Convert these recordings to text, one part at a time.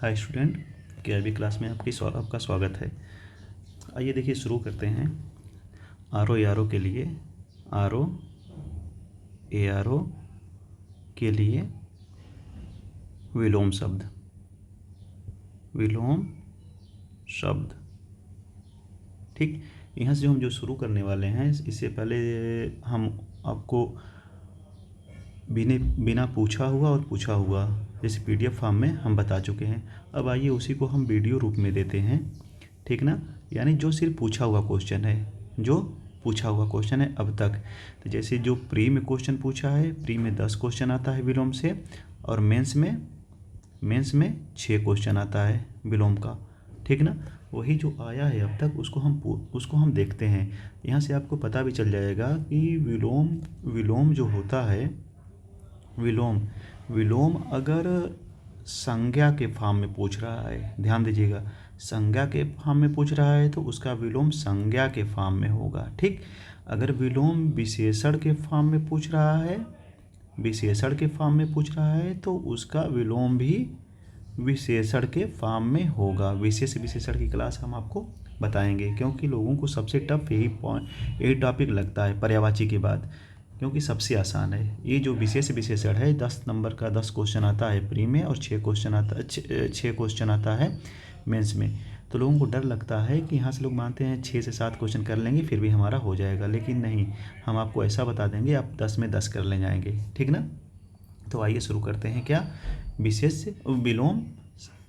Hi student, केआईबी class में आपका स्वागत है। आइए देखिए शुरू करते हैं। आर ओ के लिए ARO के लिए विलोम शब्द ठीक। यहाँ से हम जो शुरू करने वाले हैं, इससे पहले हम आपको बिना पूछा हुआ और पूछा हुआ जैसे PDF फॉर्म में हम बता चुके हैं। अब आइए उसी को हम वीडियो रूप में देते हैं, ठीक ना। यानी जो सिर्फ पूछा हुआ क्वेश्चन है अब तक। तो जैसे जो प्री में क्वेश्चन पूछा है, प्री में 10 क्वेश्चन आता है विलोम से, और मेंस में 6 क्वेश्चन आता है विलोम का, ठीक ना। वही जो आया है अब तक उसको हम देखते हैं। यहाँ से आपको पता भी चल जाएगा कि विलोम जो होता है, विलोम अगर संज्ञा के फॉर्म में पूछ रहा है, ध्यान दीजिएगा, संज्ञा के फॉर्म में पूछ रहा है तो उसका विलोम संज्ञा के फॉर्म में होगा, ठीक। अगर विलोम विशेषण के फॉर्म में पूछ रहा है तो उसका विलोम भी विशेषण के फॉर्म में होगा। विशेषण की क्लास हम आपको बताएंगे, क्योंकि लोगों को सबसे टफ यही टॉपिक लगता है पर्यायवाची के बाद, क्योंकि सबसे आसान है। ये जो विशेषण है 10 नंबर का 10 क्वेश्चन आता है प्री में, और 6 क्वेश्चन आता है मेंस में। तो लोगों को डर लगता है कि यहाँ से लोग मानते हैं 6 से 7 क्वेश्चन कर लेंगे फिर भी हमारा हो जाएगा, लेकिन नहीं, हम आपको ऐसा बता देंगे आप 10 में 10 कर ले जाएंगे, ठीक ना। तो आइए शुरू करते हैं। क्या विलोम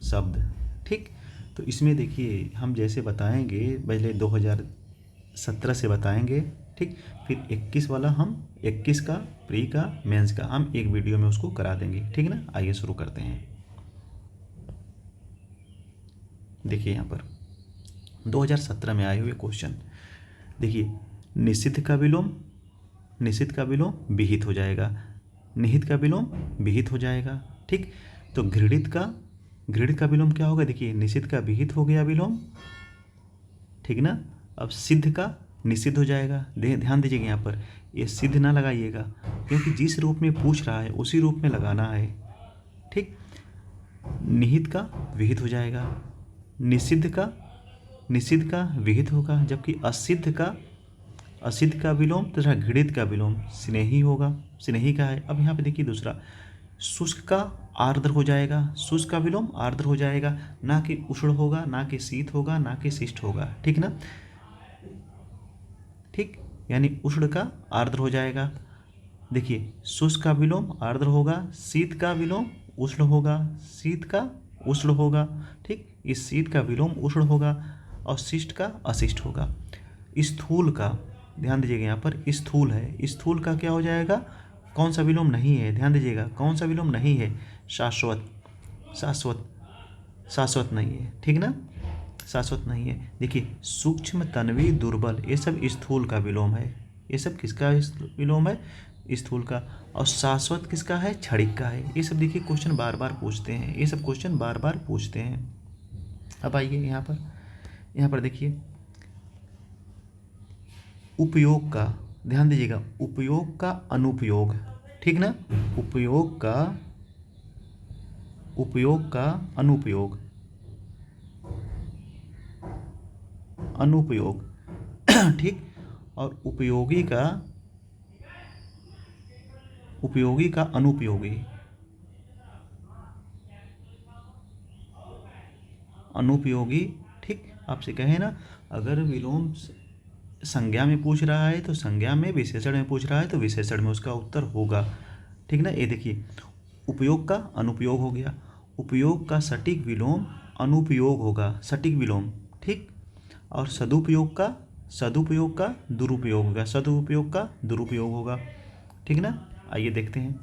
शब्द, ठीक। तो इसमें देखिए हम जैसे बताएंगे, पहले 2017 से बताएंगे, ठीक। फिर 21 वाला हम 21 का प्री का मेंस का हम एक वीडियो में उसको करा देंगे, ठीक ना। आइए शुरू करते हैं। देखिए यहाँ पर 2017 में आए हुए क्वेश्चन देखिए। निषिद्ध का विलोम विहित हो जाएगा, निहित का विलोम विहित हो जाएगा, ठीक। तो घृणित का विलोम क्या होगा? देखिए निषिद्ध का विहित हो गया विलोम, ठीक ना। अब सिद्ध का निषिद्ध हो जाएगा। ध्यान दीजिएगा यहाँ पर, ये सिद्ध ना लगाइएगा, क्योंकि जिस रूप में पूछ रहा है उसी रूप में लगाना है, ठीक। निहित का विहित हो जाएगा, निषिद्ध का विहित होगा, जबकि असिद्ध का विलोम तथा घृणित का विलोम स्नेही होगा, स्नेही का है। अब यहाँ पे देखिए दूसरा, शुष्क का आर्द्र हो जाएगा, शुष्क का विलोम आर्द्र हो जाएगा, ना कि उष्ण होगा, ना कि शीत होगा, ना कि शिष्ट होगा, ठीक ना, ठीक। यानी उष्ण का आर्द्र हो जाएगा। देखिए शुष्क का विलोम आर्द्र होगा, शीत का विलोम उष्ण होगा, शीत का उष्ण होगा, ठीक। इस शीत का विलोम उष्ण होगा, और शिष्ट का अशिष्ट होगा। स्थूल का, ध्यान दीजिएगा यहाँ पर स्थूल है, स्थूल का क्या हो जाएगा? कौन सा विलोम नहीं है? ध्यान दीजिएगा कौन सा विलोम नहीं है? शाश्वत नहीं है, ठीक ना, शाश्वत नहीं है। देखिए सूक्ष्म, तन्वी, दुर्बल, ये सब स्थूल का विलोम है। ये सब किसका विलोम है? स्थूल का। और शाश्वत किसका है? क्षणिक का है। ये सब देखिए क्वेश्चन बार बार पूछते हैं, अब आइए यहाँ पर देखिए उपयोग का, ध्यान दीजिएगा, उपयोग का अनुपयोग, ठीक ना, उपयोग का अनुपयोग ठीक। और उपयोगी का अनुपयोगी, ठीक। आपसे कहे ना, अगर विलोम संज्ञा में पूछ रहा है तो संज्ञा में, विशेषण में पूछ रहा है तो विशेषण में उसका उत्तर होगा, ठीक ना। ये देखिए उपयोग का अनुपयोग हो गया, उपयोग का सटीक विलोम अनुपयोग होगा, सटीक विलोम, ठीक। और सदुपयोग का दुरुपयोग होगा, ठीक ना। आइए देखते हैं,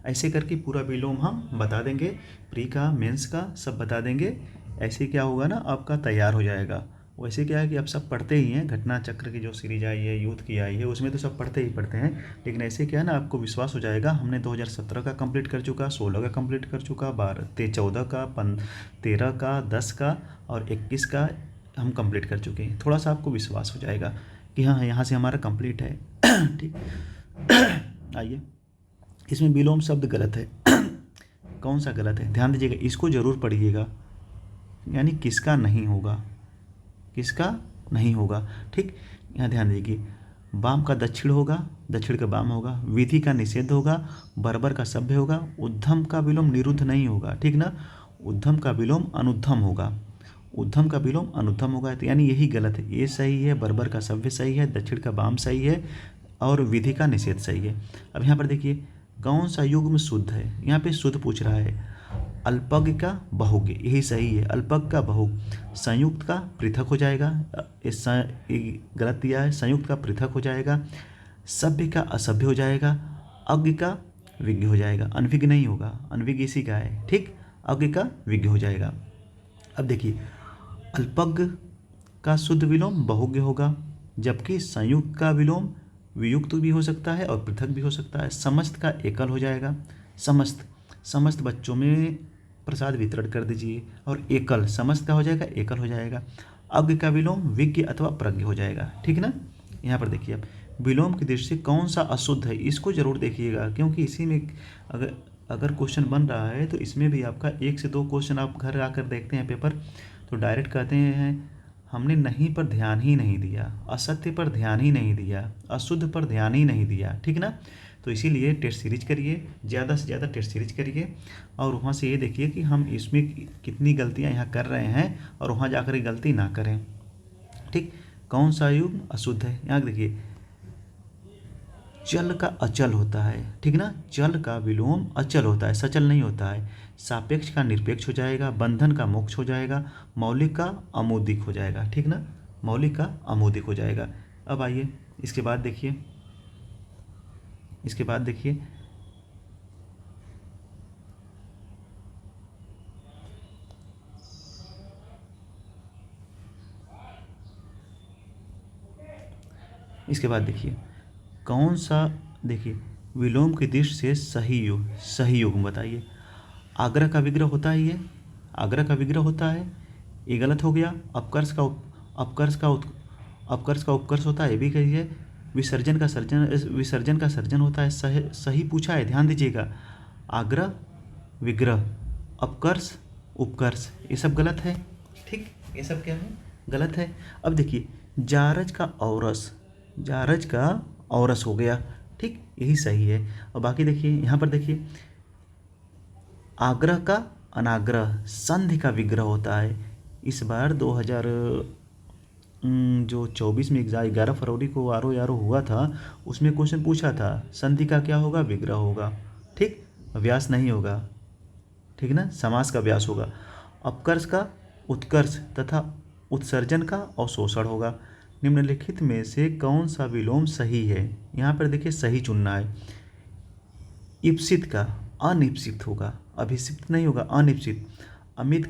ऐसे करके पूरा विलोम हम बता देंगे, प्री का मेंस का सब बता देंगे। ऐसे क्या होगा ना, आपका तैयार हो जाएगा। वैसे क्या है कि आप सब पढ़ते ही हैं, घटना चक्र की जो सीरीज आई है, यूथ की आई है, उसमें तो सब पढ़ते हैं, लेकिन ऐसे क्या है ना, आपको विश्वास हो जाएगा हमने 2017 का कंप्लीट कर चुका, 16 का कंप्लीट कर चुका, 14 का, 13 का, 10 का और 21 का हम कंप्लीट कर चुके हैं। थोड़ा सा आपको विश्वास हो जाएगा कि हाँ यहाँ से हमारा कंप्लीट है, ठीक। आइए, इसमें विलोम शब्द गलत है। कौन सा गलत है, ध्यान दीजिएगा, इसको जरूर पढ़िएगा, यानी किसका नहीं होगा, किसका नहीं होगा। ठीक, यहाँ ध्यान दीजिए, वाम का दक्षिण होगा, दक्षिण का वाम होगा, विधि का निषेध होगा, बर्बर का सभ्य होगा, उद्धम का विलोम निरुद्ध नहीं होगा, ठीक ना, उद्धम का विलोम अनुद्धम होगा, उद्धम का विलोम अनुद्धम होगा, तो यानी यही गलत है, ये सही है, बर्बर का सभ्य सही है, दक्षिण का वाम सही है और विधि का निषेध सही है। अब यहाँ पर देखिए कौन सा युग्म शुद्ध है, यहाँ पे शुद्ध पूछ रहा है, अल्पज्ञ का बहुज्ञ, यही सही है, अल्पज्ञ का बहुज्ञ, संयुक्त का पृथक हो जाएगा, गलत दिया है, संयुक्त का पृथक हो जाएगा, सभ्य का असभ्य हो जाएगा, अज्ञ का विज्ञ हो जाएगा, अनविज्ञ नहीं होगा, अनविज्ञ इसी का है, ठीक, अज्ञ का विज्ञ हो जाएगा। अब देखिए अल्पज्ञ का शुद्ध विलोम बहुज्ञ होगा, जबकि संयुक्त का विलोम वियुक्त भी हो सकता है और पृथक भी हो सकता है, समस्त का एकल हो जाएगा, समस्त बच्चों में प्रसाद वितरण कर दीजिए, और एकल समस्त का हो जाएगा, एकल हो जाएगा, अज्ञ का विलोम विज्ञ अथवा प्रज्ञ हो जाएगा, ठीक ना। यहाँ पर देखिए अब विलोम की दृष्टि से कौन सा अशुद्ध है, इसको जरूर देखिएगा, क्योंकि इसी में अगर क्वेश्चन बन रहा है तो इसमें भी आपका 1 से 2 क्वेश्चन आप घर आकर देखते हैं पेपर, तो डायरेक्ट कहते हैं हमने नहीं पर ध्यान ही नहीं दिया, असत्य पर ध्यान ही नहीं दिया, अशुद्ध पर ध्यान ही नहीं दिया, ठीक ना। तो इसीलिए टेस्ट सीरीज करिए, ज़्यादा से ज़्यादा टेस्ट सीरीज करिए, और वहाँ से ये देखिए कि हम इसमें कितनी गलतियाँ यहाँ कर रहे हैं और वहाँ जाकर गलती ना करें, ठीक। कौन सा युग्म अशुद्ध है, यहाँ देखिए चल का अचल होता है, ठीक ना, चल का विलोम अचल होता है, सचल नहीं होता है, सापेक्ष का निरपेक्ष हो जाएगा, बंधन का मोक्ष हो जाएगा, मौलिक का अमौदिक हो जाएगा, ठीक ना, मौलिक का अमौदिक हो जाएगा। अब आइए इसके बाद देखिए, इसके बाद देखिए कौन सा, देखिए विलोम की दृष्टि से सही युग्म बताइए। आग्रह का विग्रह होता है, ये आग्रह का विग्रह होता है, ये गलत हो गया। अपकर्ष का उपकर्ष होता है, ये भी कहिए। विसर्जन का सर्जन होता है, सही पूछा है, ध्यान दीजिएगा। आग्रह विग्रह अपकर्ष उपकर्ष ये सब गलत है, ठीक, ये सब क्या है, गलत है। अब देखिए जारज का औरस हो गया, ठीक, यही सही है। और बाकी देखिए यहाँ पर देखिए आग्रह का अनाग्रह, संधि का विग्रह होता है। इस बार 2024 में 11 फरवरी को आरो यारो हुआ था, उसमें क्वेश्चन पूछा था संधि का क्या होगा, विग्रह होगा, ठीक, व्यास नहीं होगा, ठीक ना, समास का व्यास होगा। अपकर्ष का उत्कर्ष तथा उत्सर्जन का अवशोषण होगा। निम्नलिखित में से कौन सा विलोम सही है, यहाँ पर देखिए सही चुनना है। इप्सित का अनिप्सित होगा, अभिसिप्त नहीं होगा, अनिप्सित। अमित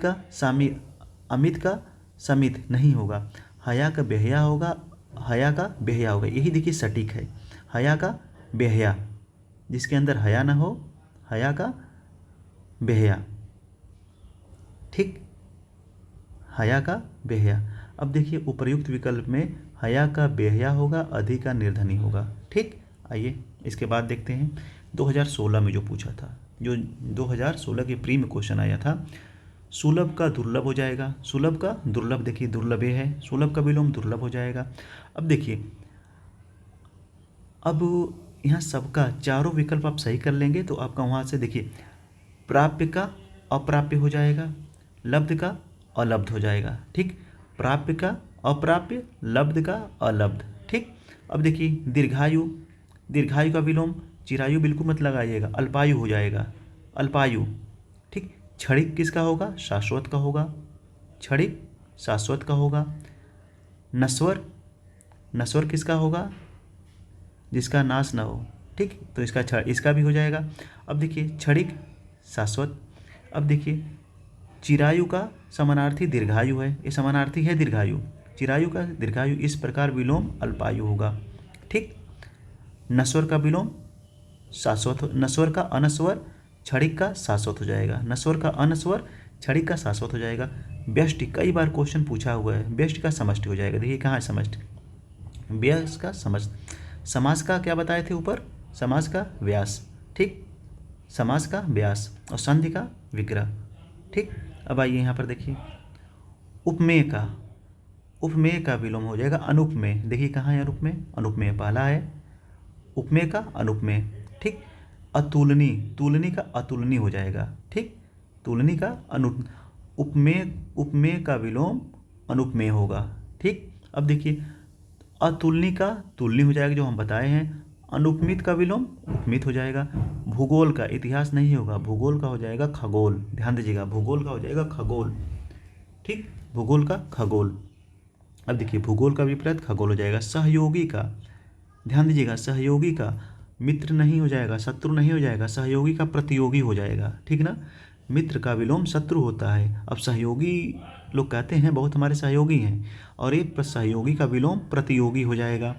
का समित नहीं होगा। हया का बेहया होगा, यही देखिए सटीक है। हया का बेहया, जिसके अंदर हया ना हो, हया का बेहया, ठीक, हया का बेहया। अब देखिए उपर्युक्त विकल्प में हया का बेहया होगा, अधि का निर्धनी होगा, ठीक। आइए इसके बाद देखते हैं 2016 में जो पूछा था, जो 2016 के प्री में क्वेश्चन आया था, सुलभ का दुर्लभ हो जाएगा, सुलभ का दुर्लभ, देखिए दुर्लभ ये है, सुलभ का विलोम दुर्लभ हो जाएगा। अब देखिए, अब यहाँ सबका चारों विकल्प आप सही कर लेंगे तो आपका वहाँ से देखिए प्राप्य का अप्राप्य हो जाएगा, लब्ध का अलब्ध हो जाएगा, ठीक, प्राप्य का अप्राप्य, लब्ध का अलब्ध, ठीक। अब देखिए दीर्घायु का विलोम चिरायु बिल्कुल मत लगाइएगा, अल्पायु हो जाएगा, अल्पायु, ठीक। क्षणिक किसका होगा, शाश्वत का होगा, क्षणिक शाश्वत का होगा। नश्वर किसका होगा, जिसका नाश न हो, ठीक, तो इसका भी हो जाएगा। अब देखिए क्षणिक शाश्वत। अब देखिए चिरायु का समानार्थी दीर्घायु है, ये समानार्थी है दीर्घायु, चिरायु का दीर्घायु, इस प्रकार विलोम अल्पायु होगा, ठीक। नश्वर का विलोम शाश्वत, नश्वर का अनस्वर, क्षणिक का शाश्वत हो जाएगा, नश्वर का अनस्वर, क्षणिक का शाश्वत हो जाएगा। व्यष्टि, कई बार क्वेश्चन पूछा हुआ है, व्यष्टि का समष्टि हो जाएगा, देखिए कहाँ है समष्टि, व्यस का समष्टि। समास का क्या बताए थे ऊपर, समास का व्यास, ठीक। समास का व्यास और संधि का विग्रह। ठीक, अब आइए यहाँ पर देखिए उपमेय का विलोम हो जाएगा अनुपमेय। देखिए कहाँ है अनुपमेय, अनुपमेय पहला है, उपमेय का अनुपमेय। ठीक, अतुलनीय, तुलनी का अतुलनीय हो जाएगा। ठीक, तुलनी का उपमेय का विलोम अनुपमेय होगा। ठीक, अब देखिए अतुलनीय का तुलनीय हो जाएगा जो हम बताए हैं, अनुपमित का विलोम उपमित हो जाएगा। भूगोल का इतिहास नहीं होगा, भूगोल का हो जाएगा खगोल। ध्यान दीजिएगा, भूगोल का हो जाएगा खगोल। ठीक, भूगोल का खगोल। अब देखिए भूगोल का विपरीत खगोल हो जाएगा। सहयोगी का, ध्यान दीजिएगा, सहयोगी का मित्र नहीं हो जाएगा, शत्रु नहीं हो जाएगा, सहयोगी का प्रतियोगी हो जाएगा। ठीक ना, मित्र का विलोम शत्रु होता है। अब सहयोगी लोग कहते हैं बहुत हमारे सहयोगी हैं, और एक सहयोगी का विलोम प्रतियोगी हो जाएगा।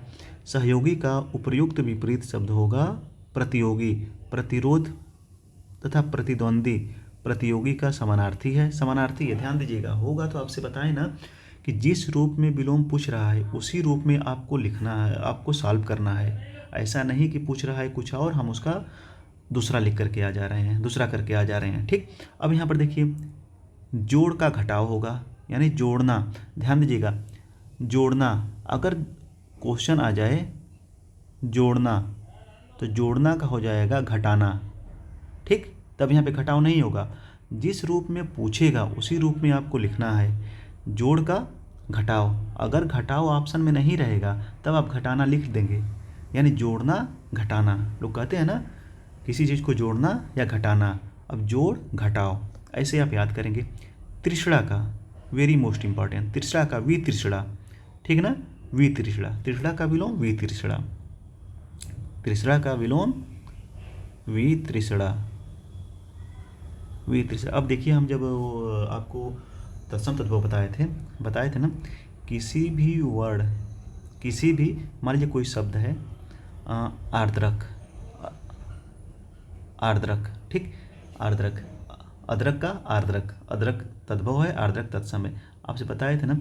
सहयोगी का उपयुक्त विपरीत शब्द होगा प्रतियोगी। प्रतिरोध तथा प्रतिद्वंदी प्रतियोगी का समानार्थी है, समानार्थी है, ध्यान दीजिएगा। होगा तो आपसे बताएं ना कि जिस रूप में विलोम पूछ रहा है उसी रूप में आपको लिखना है, आपको सॉल्व करना है। ऐसा नहीं कि पूछ रहा है कुछ और, हम उसका दूसरा लिख करके आ जा रहे हैं, दूसरा करके आ जा रहे हैं। ठीक, अब यहाँ पर देखिए जोड़ का घटाव होगा, यानी जोड़ना। ध्यान दीजिएगा, जोड़ना, अगर क्वेश्चन आ जाए जोड़ना तो जोड़ना का हो जाएगा घटाना। ठीक, तब यहाँ पे घटाव नहीं होगा, जिस रूप में पूछेगा उसी रूप में आपको लिखना है। जोड़ का घटाव, अगर घटाव ऑप्शन में नहीं रहेगा तब आप घटाना लिख देंगे, यानी जोड़ना घटाना। लोग कहते हैं ना किसी चीज़ को जोड़ना या घटाना, अब जोड़ घटाव ऐसे आप याद करेंगे। त्रिशड़ा का, वेरी मोस्ट इंपॉर्टेंट, त्रिशड़ा का वितृष्णा। ठीक ना, वितृष्णा, त्रिशड़ा का विलोम वितृष्णा, त्रिशड़ा का विलोम वितृष्णा, वितृष्णा। अब देखिए हम जब आपको तत्सम तद्भव बताए थे ना, किसी भी वर्ड, किसी भी मान लीजिए कोई शब्द है आर्द्रक, आर्द्रक, ठीक, आर्द्रक, अदरक का आर्द्रक, अदरक तद्भव है, आर्द्रक तत्सम है। आपसे बताए थे ना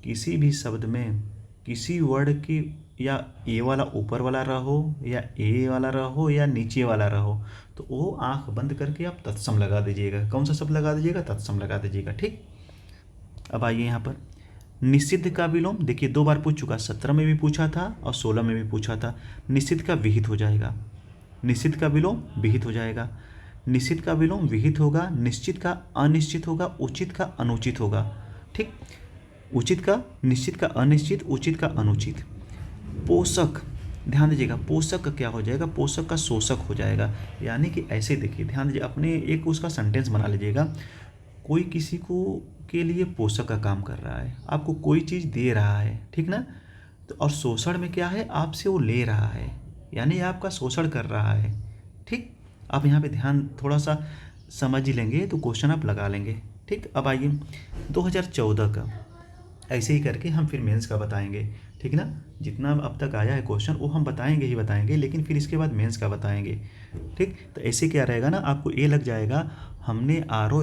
किसी भी शब्द में किसी वर्ड की या ए वाला ऊपर वाला रहो या ए वाला रहो या नीचे वाला रहो तो वो आंख बंद करके आप तत्सम लगा दीजिएगा। कौन सा शब्द लगा दीजिएगा, तत्सम लगा दीजिएगा। ठीक, अब आइए यहाँ पर निषिद्ध का विलोम। देखिए 2 बार पूछ चुका, 17 में भी पूछा था और 16 में भी पूछा था। निषिद्ध का विहित हो जाएगा, निषिद्ध का विलोम विहित हो जाएगा। निषिद्ध का विलोम विहित होगा, निश्चित का अनिश्चित होगा, उचित का अनुचित होगा। ठीक, उचित का निश्चित का अनिश्चित, उचित का अनुचित। पोषक, ध्यान दीजिएगा, पोषक का क्या हो जाएगा, पोषक का शोषक हो जाएगा। यानी कि ऐसे देखिए, ध्यान दीजिए, अपने एक उसका सेंटेंस बना लीजिएगा। कोई किसी को के लिए पोषक का काम कर रहा है, आपको कोई चीज़ दे रहा है, ठीक ना, तो और शोषण में क्या है, आपसे वो ले रहा है, यानी आपका शोषण कर रहा है। ठीक, आप यहाँ पे ध्यान थोड़ा सा समझ ही लेंगे तो क्वेश्चन आप लगा लेंगे। ठीक, अब आइए 2014 का, ऐसे ही करके हम फिर मेंस का बताएंगे। ठीक ना, जितना अब तक आया है क्वेश्चन वो हम बताएंगे ही बताएंगे, लेकिन फिर इसके बाद मेंस का बताएंगे। ठीक, तो ऐसे क्या रहेगा ना, आपको ये लग जाएगा हमने आर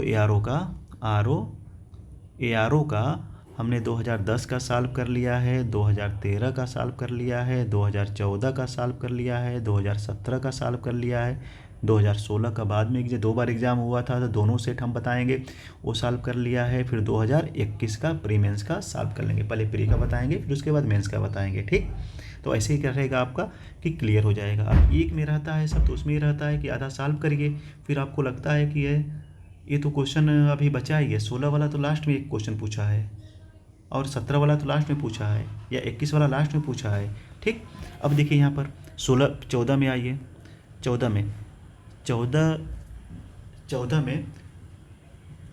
ओ का हमने 2010 का सॉल्व कर लिया है, 2013 का सॉल्व कर लिया है, 2014 का सॉल्व कर लिया है, 2017 का सॉल्व कर लिया है, 2016 का बाद में 2 बार एग्ज़ाम हुआ था तो दोनों सेट हम बताएंगे, वो सॉल्व कर लिया है। फिर 2021 का प्री मेंस का सॉल्व कर लेंगे, पहले प्री का बताएंगे फिर उसके बाद मेंस का बताएंगे। ठीक, तो ऐसे ही क्या रहेगा आपका कि क्लियर हो जाएगा। अब एक में रहता है सब तो उसमें ही रहता है कि आधा सॉल्व करिए, फिर आपको लगता है कि ये तो क्वेश्चन अभी बचा ही है, 16 वाला तो लास्ट में एक क्वेश्चन पूछा है और 17 वाला तो लास्ट में पूछा है या 21 वाला लास्ट में पूछा है। ठीक, अब देखिए यहाँ पर 14 में आइए, 14 में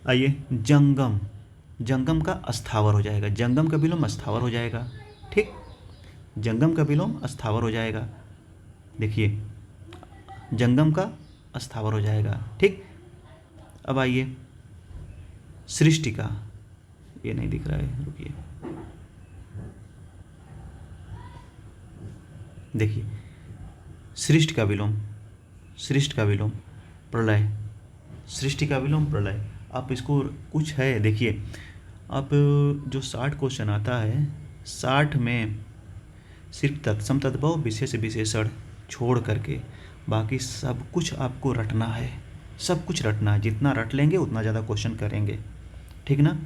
आइए, जंगम का अस्थावर हो जाएगा, जंगम का विलोम अस्थावर हो जाएगा। ठीक, जंगम का विलोम अस्थावर हो जाएगा, देखिए जंगम का अस्थावर हो जाएगा। ठीक, अब आइए सृष्टि का, ये नहीं दिख रहा है, रुकिए, देखिए सृष्टि का विलोम प्रलय, सृष्टि का विलोम प्रलय। आप इसको कुछ है देखिए, अब जो 60 क्वेश्चन आता है 60 में सिर्फ तत्सम तद्भव विशेष विशेषण छोड़ करके बाकी सब कुछ आपको रटना है, सब कुछ रटना है। जितना रट लेंगे उतना ज़्यादा क्वेश्चन करेंगे, ठीक ना।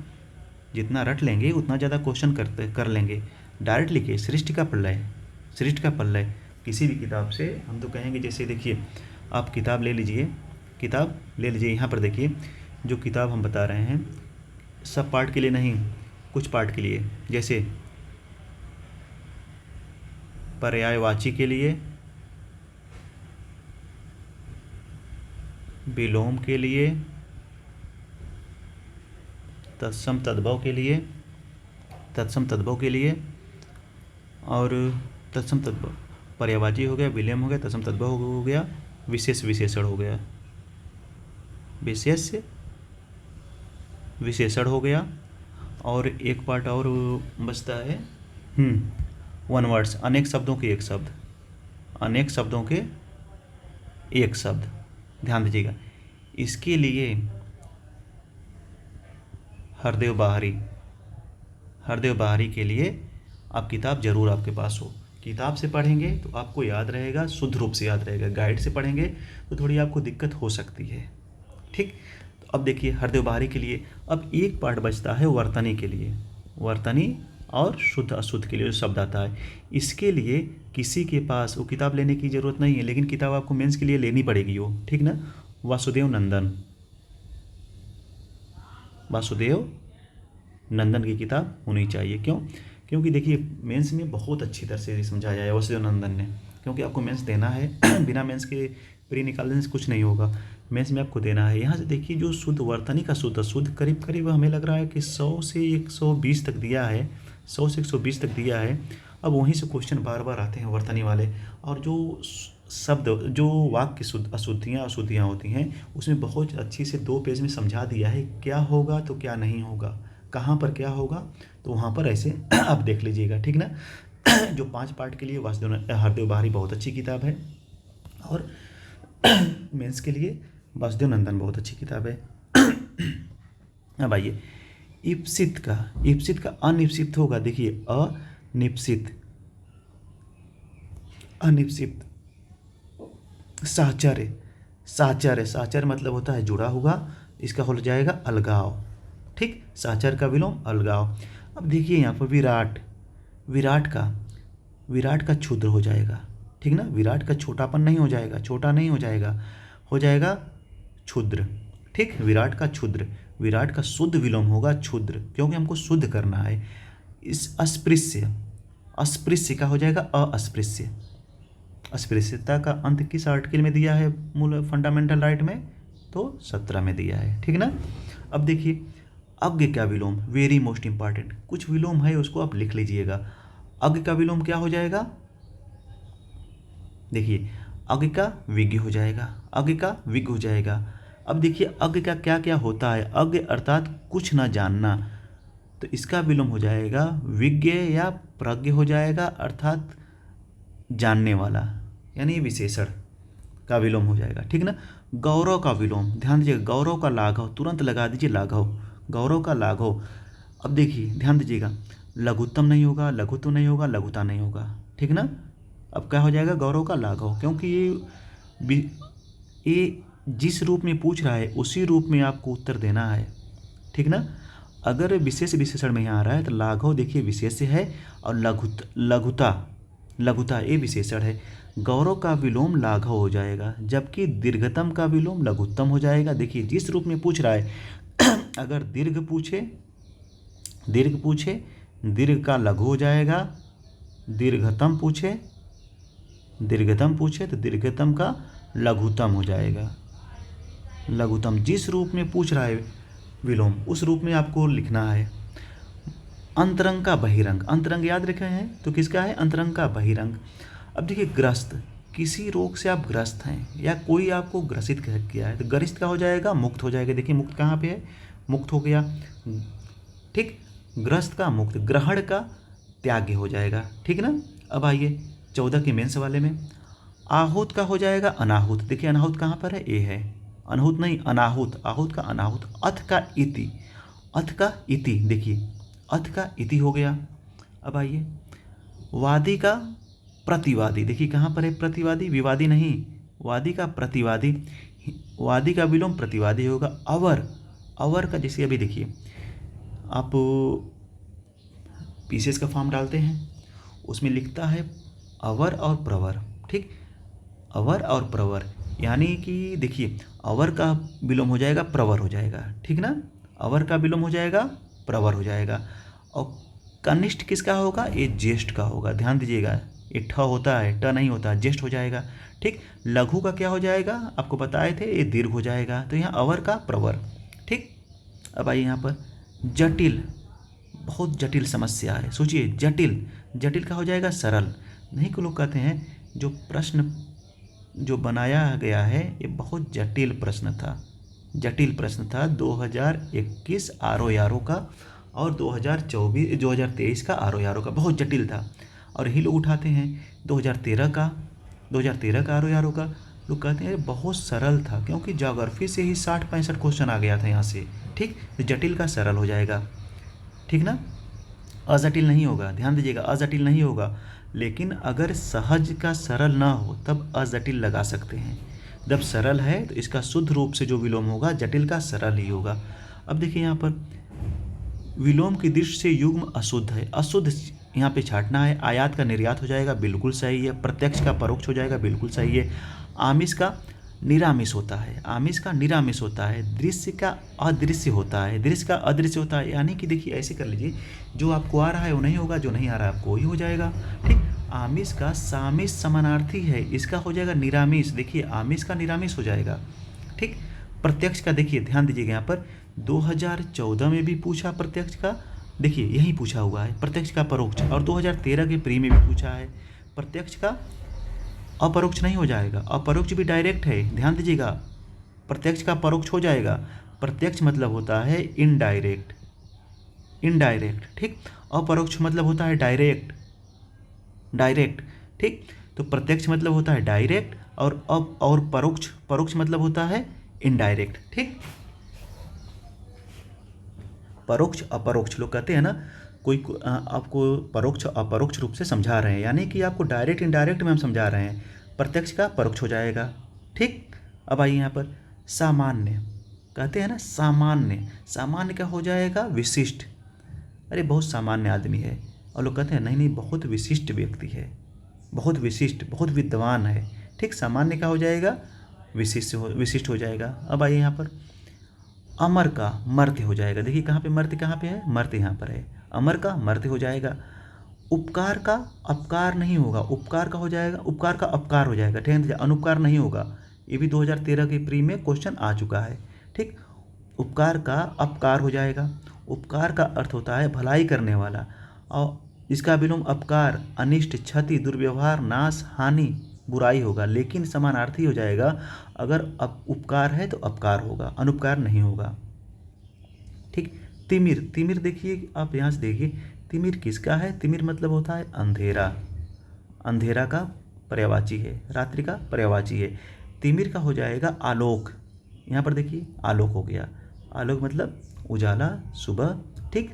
जितना रट लेंगे उतना ज़्यादा क्वेश्चन कर लेंगे। डायरेक्ट लिखिए सृष्टि का प्रलय, सृष्टि का प्रलय किसी भी किताब से हम तो कहेंगे। जैसे देखिए आप किताब ले लीजिए, किताब ले लीजिए, यहाँ पर देखिए जो किताब हम बता रहे हैं सब पार्ट के लिए नहीं, कुछ पार्ट के लिए। जैसे पर्यायवाची के लिए, विलोम के लिए, तत्सम तद्भव के लिए, तत्सम तद्भव के लिए, और तत्सम तद्भव पर्यायवाची हो गया, विलोम हो गया, तत्सम तद्भव हो गया, विशेष विशेषण हो गया, विशेष विशेषण हो गया। और एक पार्ट और बचता है वन वर्ड्स, अनेक शब्दों के एक शब्द, अनेक शब्दों के एक शब्द। ध्यान दीजिएगा, इसके लिए हरदेव बाहरी, हरदेव बाहरी के लिए आप किताब जरूर आपके पास हो। किताब से पढ़ेंगे तो आपको याद रहेगा, शुद्ध रूप से याद रहेगा। गाइड से पढ़ेंगे तो थोड़ी आपको दिक्कत हो सकती है, ठीक। तो अब देखिए हरदेव बाहरी के लिए अब एक पार्ट बचता है वर्तनी के लिए, वर्तनी और शुद्ध अशुद्ध के लिए जो शब्द आता है। इसके लिए किसी के पास वो किताब लेने की ज़रूरत नहीं है, लेकिन किताब आपको मेंस के लिए लेनी पड़ेगी वो, ठीक ना। वासुदेव नंदन, वासुदेव नंदन की किताब होनी चाहिए। क्यों? क्योंकि देखिए मेंस में बहुत अच्छी तरह से समझाया है वासुदेव नंदन ने, क्योंकि आपको मेंस देना है बिना मेंस के प्री निकालने से कुछ नहीं होगा, मेंस में आपको देना है। यहाँ से देखिए जो शुद्ध वर्तनी का शुद्ध अशुद्ध करीब करीब हमें लग रहा है कि 100 से 120 तक दिया है, 100 से 120 तक दिया है। अब वहीं से क्वेश्चन बार बार आते हैं वर्तनी वाले, और जो शब्द जो वाक्य शुद्ध अशुद्धियाँ अशुद्धियाँ होती हैं उसमें बहुत अच्छी से 2 पेज में समझा दिया है क्या होगा तो क्या नहीं होगा, कहाँ पर क्या होगा, तो वहाँ पर ऐसे आप देख लीजिएगा, ठीक ना। जो 5 पार्ट के लिए वासुदेव हरदेव बाहरी बहुत अच्छी किताब है, और मेंस के लिए वासुदेव नंदन बहुत अच्छी किताब है। अब आइए इप्सित का अनिप्सित होगा। देखिए अनिप्सित, अनिप्सित साहचर्य, साहचर्य, साहचर्य मतलब होता है जुड़ा हुआ, इसका हो जाएगा अलगाव, ठीक। साहचर्य का विलोम अलगाव। अब देखिए यहाँ पर विराट, विराट का क्षुद्र हो जाएगा, ठीक ना। विराट का छोटापन नहीं हो जाएगा, छोटा नहीं हो जाएगा, हो जाएगा क्षुद्र, ठीक। विराट का क्षुद्र, विराट का शुद्ध विलोम होगा क्षुद्र, क्योंकि हमको शुद्ध करना है। इस अस्पृश्य, अस्पृश्य का हो जाएगा अस्पृश्य। अस्पृश्यता का अंत किस आर्टिकल में दिया है मूल फंडामेंटल राइट में? तो 17 में दिया है, ठीक ना। अब देखिए अज्ञ का विलोम, वेरी मोस्ट इंपॉर्टेंट, कुछ विलोम है उसको आप लिख लीजिएगा। अज्ञ का विलोम क्या हो जाएगा? देखिए अज्ञ का विज्ञ हो जाएगा, अज्ञ का विज्ञ हो जाएगा। अब देखिए अज्ञ का क्या क्या होता है, अज्ञ अर्थात कुछ ना जानना, तो इसका विलोम हो जाएगा विज्ञ या प्रज्ञ हो जाएगा, अर्थात जानने वाला, यानी विशेषण का विलोम हो जाएगा, ठीक ना। गौरव का विलोम, ध्यान दीजिएगा, गौरव का लाघव, तुरंत लगा दीजिए लाघव, गौरव का लाघव। अब देखिए ध्यान दीजिएगा, लघुत्तम नहीं होगा, लघुत्व नहीं होगा, लघुता नहीं होगा, ठीक ना। अब क्या हो जाएगा? गौरव का लाघव, क्योंकि ये जिस रूप में पूछ रहा है उसी रूप में आपको उत्तर देना है, ठीक ना। अगर विशेष विशेषण में यहाँ आ रहा है तो लाघव देखिए विशेष्य है, और लघुता ये विशेषण है। गौरव का विलोम लाघव हो जाएगा, जबकि दीर्घतम का विलोम लघुत्तम हो जाएगा। देखिए जिस रूप में पूछ रहा है अगर दीर्घ पूछे दीर्घ का लघु हो जाएगा, दीर्घतम पूछे तो दीर्घतम का लघुतम हो जाएगा। लघुतम जिस रूप में पूछ रहा है विलोम उस रूप में आपको लिखना है। अंतरंग का बहिरंग, अंतरंग याद रखे हैं तो किसका है? अंतरंग का बहिरंग। अब देखिए ग्रस्त, किसी रोग से आप ग्रस्त हैं या कोई आपको ग्रसित किया है तो ग्रसित का हो जाएगा मुक्त हो जाएगा। देखिए मुक्त कहाँ पे है? मुक्त हो गया, ठीक। ग्रस्त का मुक्त, ग्रहण का त्याग्य हो जाएगा, ठीक ना। अब आइए 14 के मेंस वाले में आहूत का हो जाएगा अनाहूत। देखिए अनाहूत कहाँ पर है? ए है, अनाहूत नहीं अनाहूत, आहूत का अनाहूत। अथ का इति, अथ का इति, देखिए अथ का इति हो गया। अब आइए वादी का प्रतिवादी, देखिए कहाँ पर है प्रतिवादी? विवादी नहीं, वादी का प्रतिवादी, वादी का विलोम प्रतिवादी होगा। अवर, अवर का जैसे अभी देखिए आप पीसेस का फॉर्म डालते हैं, उसमें लिखता है अवर और प्रवर, ठीक, अवर और प्रवर, यानी कि देखिए अवर का विलोम हो जाएगा प्रवर हो जाएगा, ठीक ना, अवर का विलोम हो जाएगा प्रवर हो जाएगा। और कनिष्ठ किसका होगा, ये ज्येष्ठ का होगा, ध्यान दीजिएगा, ये ठ होता है, ट नहीं होता, ज्येष्ठ हो जाएगा, ठीक। लघु का क्या हो जाएगा, आपको बताए थे, ये दीर्घ हो जाएगा, तो यहाँ अवर का प्रवर, ठीक। अब आइए यहाँ पर जटिल, बहुत जटिल समस्या है, सोचिए जटिल, जटिल का हो जाएगा सरल। नहीं को लोग कहते हैं जो प्रश्न जो बनाया गया है ये बहुत जटिल प्रश्न था, जटिल प्रश्न था 2021 RO का और 2023 का RO का, बहुत जटिल था। और यही लोग उठाते हैं 2013 का RO का, लोग कहते हैं बहुत सरल था, क्योंकि ज्योग्राफी से ही 60-65 क्वेश्चन आ गया था यहाँ से, ठीक। तो जटिल का सरल हो जाएगा, ठीक ना, अजटिल नहीं होगा, ध्यान दीजिएगा, अजटिल नहीं होगा। लेकिन अगर सहज का सरल ना हो तब अजटिल लगा सकते हैं, जब सरल है तो इसका शुद्ध रूप से जो विलोम होगा जटिल का सरल ही होगा। अब देखिए यहाँ पर विलोम की दृष्टि से युग्म अशुद्ध है, अशुद्ध यहाँ पे छाटना है। आयात का निर्यात हो जाएगा, बिल्कुल सही है। प्रत्यक्ष का परोक्ष हो जाएगा, बिल्कुल सही है। आमिष का निरामिष होता है, आमिष का निरामिष होता है। दृश्य का अदृश्य होता है, दृश्य का अदृश्य होता है, यानी कि देखिए ऐसे कर लीजिए, जो आपको आ रहा है वो नहीं होगा, जो नहीं आ रहा है आपको वही हो जाएगा, ठीक। आमिष का सामिष समानार्थी है, इसका हो जाएगा निरामिष, देखिए आमिष का निरामिष हो जाएगा, ठीक। प्रत्यक्ष का देखिए ध्यान दीजिएगा, यहाँ पर 2014 में भी पूछा प्रत्यक्ष का, देखिए यही पूछा हुआ है प्रत्यक्ष का परोक्ष, और 2013 के प्री में भी पूछा है प्रत्यक्ष का अपरोक्ष नहीं हो जाएगा, अपरोक्ष भी डायरेक्ट है, ध्यान दीजिएगा, प्रत्यक्ष का परोक्ष हो जाएगा। प्रत्यक्ष मतलब होता है इनडायरेक्ट, इनडायरेक्ट, ठीक। अपरोक्ष मतलब होता है डायरेक्ट, डायरेक्ट, ठीक। तो प्रत्यक्ष मतलब होता है डायरेक्ट, और परोक्ष, परोक्ष मतलब होता है इनडायरेक्ट, ठीक। परोक्ष अपरोक्ष लोग कहते हैं ना, कोई आपको परोक्ष अपरोक्ष रूप से समझा रहे हैं, यानी कि आपको डायरेक्ट इनडायरेक्ट में हम समझा रहे हैं, प्रत्यक्ष का परोक्ष हो जाएगा, ठीक। अब आइए यहाँ पर सामान्य, कहते हैं ना सामान्य, सामान्य का हो जाएगा विशिष्ट, अरे बहुत सामान्य आदमी है, और लोग कहते हैं नहीं नहीं बहुत विशिष्ट व्यक्ति है, बहुत विशिष्ट, बहुत विद्वान है, ठीक। सामान्य का हो जाएगा विशिष्ट हो जाएगा। अब आइए यहाँ पर अमर का मर्त्य हो जाएगा, देखिए कहाँ पे मर्त्य, कहाँ पे है मर्त्य, यहाँ पर है, अमर का मर्त्य हो जाएगा। उपकार का अपकार नहीं होगा, उपकार का हो जाएगा, उपकार का अपकार हो जाएगा, ठीक है, अनुपकार नहीं होगा, ये भी 2013 के प्री में क्वेश्चन आ चुका है, ठीक। उपकार का अपकार हो जाएगा, उपकार का अर्थ होता है भलाई करने वाला, और इसका विलोम अपकार, अनिष्ट, क्षति, दुर्व्यवहार, नाश, हानि, बुराई होगा, लेकिन समानार्थी हो जाएगा, अगर उपकार है तो अपकार होगा, अनुपकार नहीं होगा, ठीक। तिमिर, तिमिर देखिए आप यहाँ से देखिए, तिमिर किसका है, तिमिर मतलब होता है अंधेरा, अंधेरा का पर्यायवाची है, रात्रि का पर्यायवाची है। तिमिर का हो जाएगा आलोक, यहाँ पर देखिए आलोक हो गया, आलोक मतलब उजाला, सुबह, ठीक।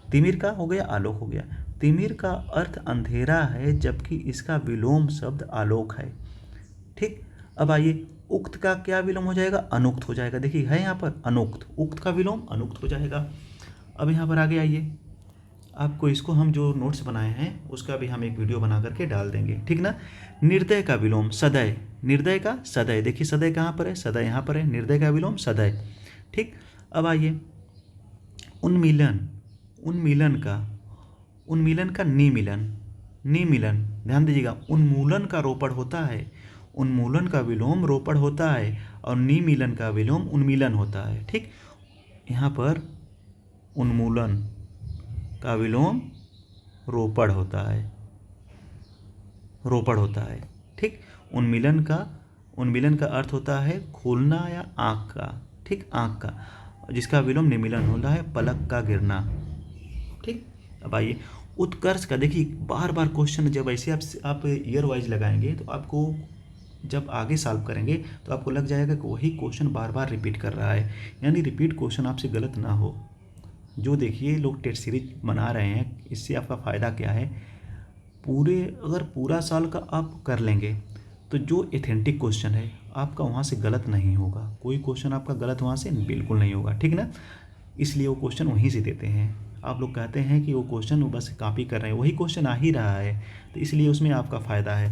तिमिर का हो गया आलोक हो गया। तिमिर का अर्थ अंधेरा है, जबकि इसका विलोम शब्द आलोक है, ठीक। अब आइए उक्त का क्या विलोम हो जाएगा, अनुक्त हो जाएगा, देखिए है यहाँ पर अनुक्त, उक्त का विलोम अनुक्त हो जाएगा। अब यहाँ पर आगे आइए, आपको इसको हम जो नोट्स बनाए हैं उसका भी हम एक वीडियो बना करके डाल देंगे, ठीक ना। निर्दय का विलोम सदय, निर्दय का सदय, देखिए सदय कहाँ पर है, सदय यहाँ पर है, निर्दय का विलोम सदय, ठीक। अब आइए उन्मीलन, उन्मीलन का निमीलन, निमीलन, ध्यान दीजिएगा, उन्मूलन का रोपड़ होता है, उन्मूलन का विलोम रोपड़ होता है, और निमीलन का विलोम उन्मीलन होता है, ठीक। यहाँ पर उन्मूलन का विलोम रोपड़ होता है, रोपड़ होता है, ठीक। उन्मीलन का अर्थ होता है खोलना या आँख का, ठीक, आँख का, जिसका विलोम निमीलन होता है पलक का गिरना, ठीक। अब आइए उत्कर्ष का, देखिए बार बार क्वेश्चन जब ऐसे आप ईयर वाइज लगाएंगे तो आपको जब आगे सॉल्व करेंगे तो आपको लग जाएगा कि वही क्वेश्चन बार बार रिपीट कर रहा है, यानी रिपीट क्वेश्चन आपसे गलत ना हो। जो देखिए लोग टेस्ट सीरीज बना रहे हैं, इससे आपका फ़ायदा क्या है, अगर पूरा साल का आप कर लेंगे तो जो एथेंटिक क्वेश्चन है आपका वहाँ से गलत नहीं होगा, कोई क्वेश्चन आपका गलत वहाँ से बिल्कुल नहीं होगा, ठीक ना। इसलिए वो क्वेश्चन वहीं से देते हैं। आप लोग कहते हैं कि वो क्वेश्चन वो बस कॉपी कर रहे हैं, वही क्वेश्चन आ ही रहा है, तो इसलिए उसमें आपका फ़ायदा है।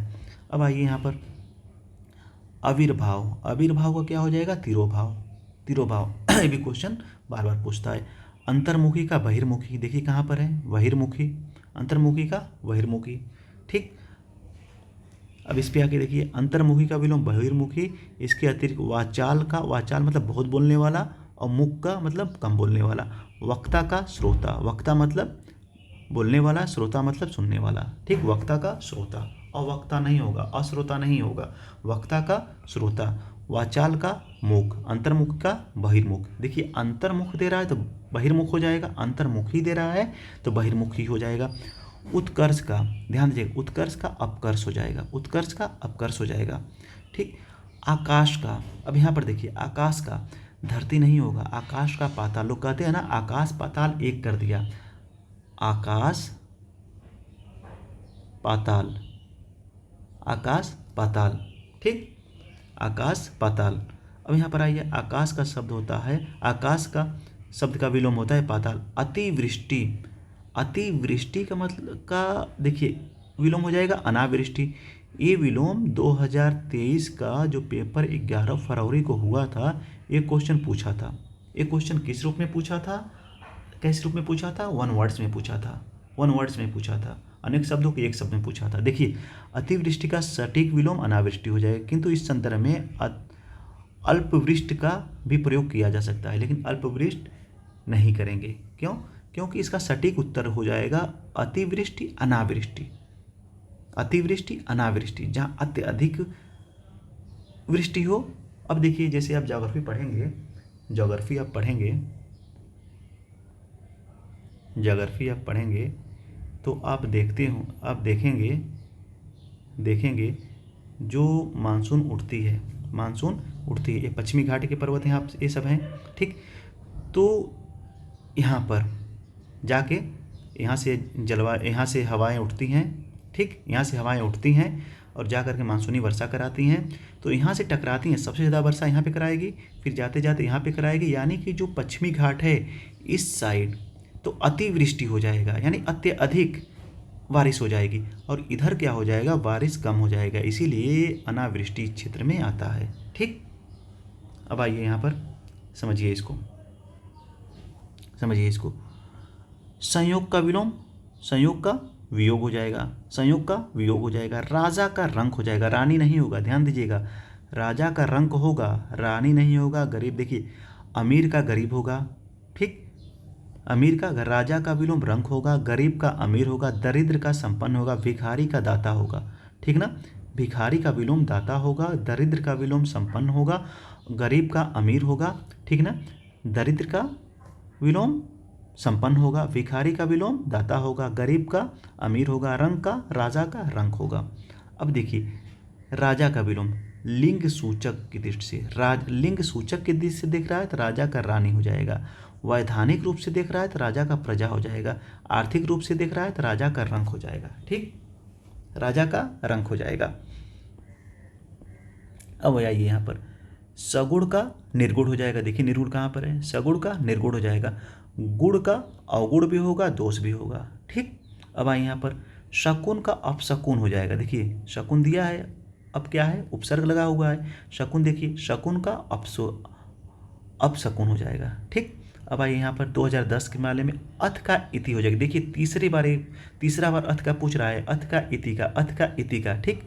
अब आइए यहाँ पर आविर्भाव, आविर्भाव का क्या हो जाएगा, तिरोभाव, तिरोभाव ये भी क्वेश्चन बार बार पूछता है। अंतर्मुखी का बहिर्मुखी, देखिए कहाँ पर है, बहिर्मुखी, अंतर्मुखी का बहिर्मुखी, ठीक। अब इस पे आके देखिए, अंतर्मुखी का विलोम बहिर्मुखी, इसके अतिरिक्त वाचाल का, वाचाल मतलब बहुत बोलने वाला, और मुख का मतलब कम बोलने वाला। वक्ता का श्रोता, वक्ता मतलब बोलने वाला, श्रोता मतलब सुनने वाला, ठीक। वक्ता का श्रोता, अवक्ता नहीं होगा, अश्रोता नहीं होगा, वक्ता का श्रोता, वाचाल का मुख, अंतर्मुख का बहिर्मुख। देखिए अंतर्मुख दे रहा है तो बहिर्मुख हो जाएगा, अंतर्मुखी दे रहा है तो बहिर्मुखी हो जाएगा। उत्कर्ष का, ध्यान दीजिए, उत्कर्ष का अपकर्ष हो जाएगा, उत्कर्ष का अपकर्ष हो जाएगा, ठीक। आकाश का, अब यहाँ पर देखिए, आकाश का धरती नहीं होगा, आकाश का पाताल, लोग कहते हैं ना आकाश पाताल एक कर दिया, आकाश पाताल, आकाश पाताल, ठीक, आकाश पाताल। अब यहाँ पर आइए, आकाश का शब्द होता है, आकाश का शब्द का विलोम होता है पाताल। अतिवृष्टि, अतिवृष्टि का मतलब का देखिए विलोम हो जाएगा अनावृष्टि। ये विलोम 2023 का जो पेपर 11 फरवरी को हुआ था, ये क्वेश्चन पूछा था। ये क्वेश्चन किस रूप में पूछा था, कैसे रूप में पूछा था, वन वर्ड्स में पूछा था, वन वर्ड्स में पूछा था, अनेक शब्दों को एक शब्द में पूछा था। देखिए अतिवृष्टि का सटीक विलोम अनावृष्टि हो जाएगा, किंतु इस संदर्भ में अल्पवृष्टि का भी प्रयोग किया जा सकता है, लेकिन अल्पवृष्टि नहीं करेंगे। क्यों? क्योंकि इसका सटीक उत्तर हो जाएगा अतिवृष्टि अनावृष्टि, अतिवृष्टि अनावृष्टि, जहाँ अत्यधिक वृष्टि हो। अब देखिए जैसे आप ज्योग्राफी पढ़ेंगे, ज्योग्राफी आप पढ़ेंगे, ज्योग्राफी आप पढ़ेंगे तो आप देखते हो, आप देखेंगे जो मानसून उठती है, मानसून उठती है, ये पश्चिमी घाट के पर्वत हैं, आप ये सब हैं, ठीक। तो यहाँ पर जाके यहाँ से हवाएं उठती हैं, ठीक, यहाँ से हवाएं उठती हैं और जा कर के मानसूनी वर्षा कराती हैं, तो यहाँ से टकराती हैं, सबसे ज़्यादा वर्षा यहाँ पे कराएगी, फिर जाते जाते यहाँ पे कराएगी, यानी कि जो पश्चिमी घाट है इस साइड तो अतिवृष्टि हो जाएगा, यानी अत्यधिक बारिश हो जाएगी, और इधर क्या हो जाएगा, बारिश कम हो जाएगा, इसीलिए अनावृष्टि क्षेत्र में आता है, ठीक। अब आइए यहाँ पर समझिए इसको, समझिए इसको। संयोग का विलोम, संयोग का वियोग हो जाएगा, संयोग का वियोग हो जाएगा। राजा का रंक हो जाएगा, रानी नहीं होगा, ध्यान दीजिएगा, राजा का रंक होगा, रानी नहीं होगा। गरीब, देखिए अमीर का गरीब होगा, ठीक, अमीर का राजा का विलोम रंक होगा, गरीब का अमीर होगा, दरिद्र का संपन्न होगा, भिखारी का दाता होगा, ठीक ना। भिखारी का विलोम दाता होगा, दरिद्र का विलोम संपन्न होगा, गरीब का अमीर होगा, ठीक ना, दरिद्र का विलोम संपन्न होगा, भिखारी का विलोम दाता होगा, गरीब का अमीर होगा, रंक का राजा का रंक होगा। अब देखिए राजा का विलोम लिंग सूचक की दृष्टि से, लिंग सूचक की दृष्टि से देख रहा है तो राजा का रानी हो जाएगा, वैधानिक रूप से देख रहा है तो राजा का प्रजा हो जाएगा, आर्थिक रूप से देख रहा है तो राजा का रंक हो जाएगा, ठीक, राजा का रंक हो जाएगा। अब आइए यहाँ पर सगुण का निर्गुण हो जाएगा, देखिए निर्गुण कहाँ पर है, सगुण का निर्गुण हो जाएगा, गुण का अवगुण भी होगा, दोष भी होगा, ठीक। अब आइए यहाँ पर शकुन का अपशकुन हो जाएगा, देखिए शकुन दिया है, अब क्या है, उपसर्ग लगा हुआ है, शकुन, देखिए शकुन का अपशकुन हो जाएगा, ठीक। अब आइए यहाँ पर 2010 के मामले में अथ का इति हो जाएगा, देखिए तीसरा बार अथ का पूछ रहा है, अथ का इति का, अथ का इति का, ठीक,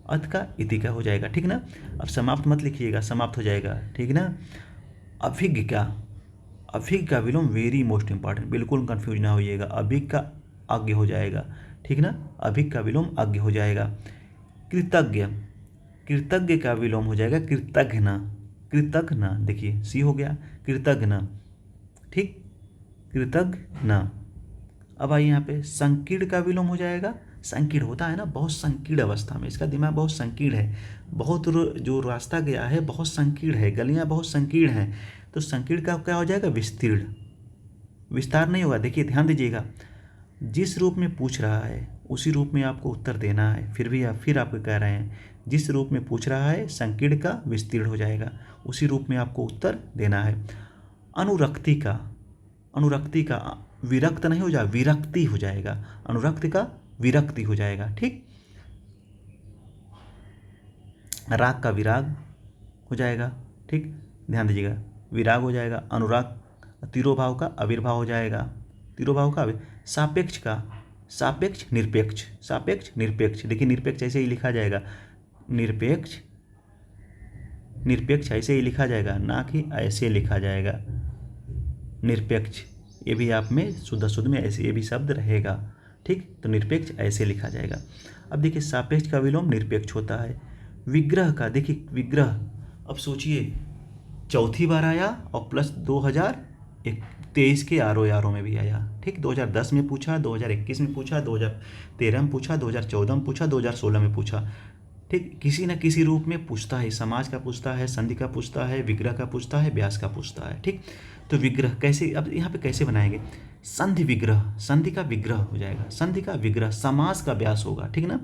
अथ का इति का हो जाएगा, ठीक ना। अब समाप्त मत लिखिएगा, समाप्त हो जाएगा, ठीक ना। अभिज्ञ का, अभिज्ञ का विलोम वेरी मोस्ट इंपॉर्टेंट, बिल्कुल कंफ्यूज ना होइएगा, अभिज्ञ का अज्ञ हो जाएगा, ठीक ना, अभिज्ञ का विलोम अज्ञ हो जाएगा। कृतज्ञ, कृतज्ञ का विलोम हो जाएगा कृतघ्न, कृतघ्न, देखिए सी हो गया, कृतघ्न, ठीक, कृतघ्न। अब आइए यहाँ पे संकीर्ण का विलोम हो जाएगा, संकीर्ण होता है ना बहुत संकीर्ण अवस्था में, इसका दिमाग बहुत संकीर्ण है, बहुत जो रास्ता गया है बहुत संकीर्ण है, गलियाँ बहुत संकीर्ण हैं, तो संकीर्ण का क्या हो जाएगा, विस्तीर्ण, विस्तार नहीं होगा। देखिए ध्यान दीजिएगा, जिस रूप में पूछ रहा है उसी रूप में आपको उत्तर देना है, फिर आपको कह रहे हैं जिस रूप में पूछ रहा है संकीर्ण का विस्तीर्ण हो जाएगा, उसी रूप में आपको उत्तर देना है। अनुरक्ति का विरक्त नहीं हो जाए, विरक्ति हो जाएगा, अनुरक्ति का विरक्ति हो जाएगा। ठीक, राग का विराग हो जाएगा। ठीक, ध्यान दीजिएगा, विराग हो जाएगा। अनुराग तिरोभाव का आविर्भाव हो जाएगा, तिरोभाव का सापेक्ष का सापेक्ष निरपेक्ष, सापेक्ष निरपेक्ष। देखिए निरपेक्ष ऐसे ही लिखा जाएगा, निरपेक्ष निरपेक्ष ऐसे ही लिखा जाएगा, ना कि ऐसे लिखा जाएगा निरपेक्ष। ये भी आप में शुद्ध में ऐसे ये भी शब्द रहेगा। ठीक, तो निरपेक्ष ऐसे लिखा जाएगा। अब देखिए सापेक्ष का विलोम निरपेक्ष होता है। विग्रह का, देखिए विग्रह, अब सोचिए चौथी बार आया और प्लस 2023 के आरओ में भी आया। ठीक, 2010 में पूछा, 2021 में पूछा, 2013 में पूछा, 2014 में पूछा, 2016 में पूछा। ठीक, किसी न किसी रूप में पूछता है, समाज का पूछता है, संधि का पूछता है, विग्रह का पूछता है, व्यास का पूछता है। ठीक, तो विग्रह कैसे, अब यहाँ पे कैसे बनाएंगे, संधि विग्रह, संधि का विग्रह हो जाएगा, संधि का विग्रह, समास का व्यास होगा। ठीक ना,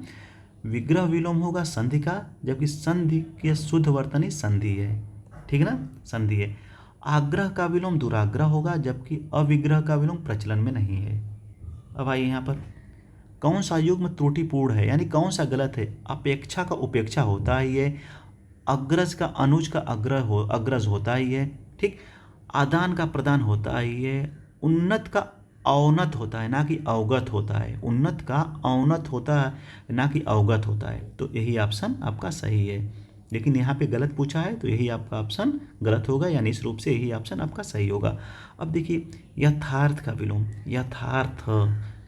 विग्रह विलोम होगा संधि का, जबकि संधि के शुद्ध वर्तनी संधि है। ठीक है ना, संधि है। आग्रह का विलोम दुराग्रह होगा, जबकि अविग्रह का विलोम प्रचलन में नहीं है। अब आइए यहाँ पर कौन सा युग्म त्रुटिपूर्ण है, यानी कौन सा गलत है। अपेक्षा का उपेक्षा होता ही है, अग्रज का अनुज का अग्रज होता ही है। ठीक, आदान का प्रदान होता ही है, उन्नत का अवनत होता है, ना कि अवगत होता है। उन्नत का अवनत होता है, ना कि अवगत होता है। तो यही ऑप्शन आपका सही है, लेकिन यहाँ पे गलत पूछा है तो यही आपका ऑप्शन गलत होगा, यानी इस रूप से यही ऑप्शन आपका सही होगा। अब देखिए यथार्थ का विलोम, यथार्थ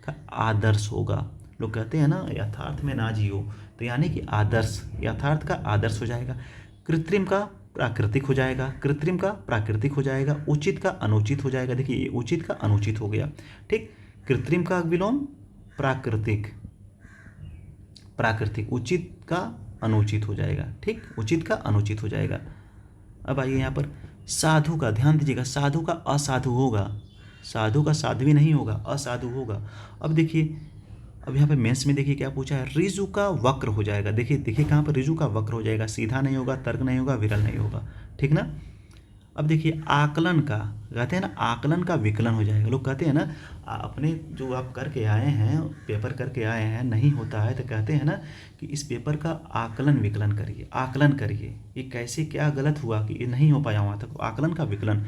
का आदर्श होगा। लोग कहते हैं ना यथार्थ में ना जियो, तो यानी कि आदर्श, यथार्थ का आदर्श हो जाएगा। कृत्रिम का प्राकृतिक हो जाएगा, कृत्रिम का प्राकृतिक हो जाएगा। उचित का अनुचित हो जाएगा। देखिए ये उचित का अनुचित हो गया। ठीक, कृत्रिम का विलोम प्राकृतिक, प्राकृतिक, उचित का अनुचित हो जाएगा। ठीक, उचित का अनुचित हो जाएगा। अब आइए यहाँ पर साधु का, ध्यान दीजिएगा, साधु का असाधु होगा, साधु का साध्वी नहीं होगा, असाधु होगा। अब देखिए, अब यहाँ पे मेंस में देखिए क्या पूछा है, ऋजु का वक्र हो जाएगा। देखिए देखिए कहाँ पर ऋजु का वक्र हो जाएगा, सीधा नहीं होगा, तर्क नहीं होगा, विरल नहीं होगा। ठीक ना। अब देखिए आकलन का, कहते हैं ना आकलन का विकलन हो जाएगा। लोग कहते हैं ना अपने जो आप करके आए हैं, पेपर करके आए हैं, नहीं होता है तो कहते हैं ना कि इस पेपर का आकलन विकलन करिए, आकलन करिए, ये कैसे क्या गलत हुआ कि ये नहीं हो पाया वहाँ तक। आकलन का विकलन,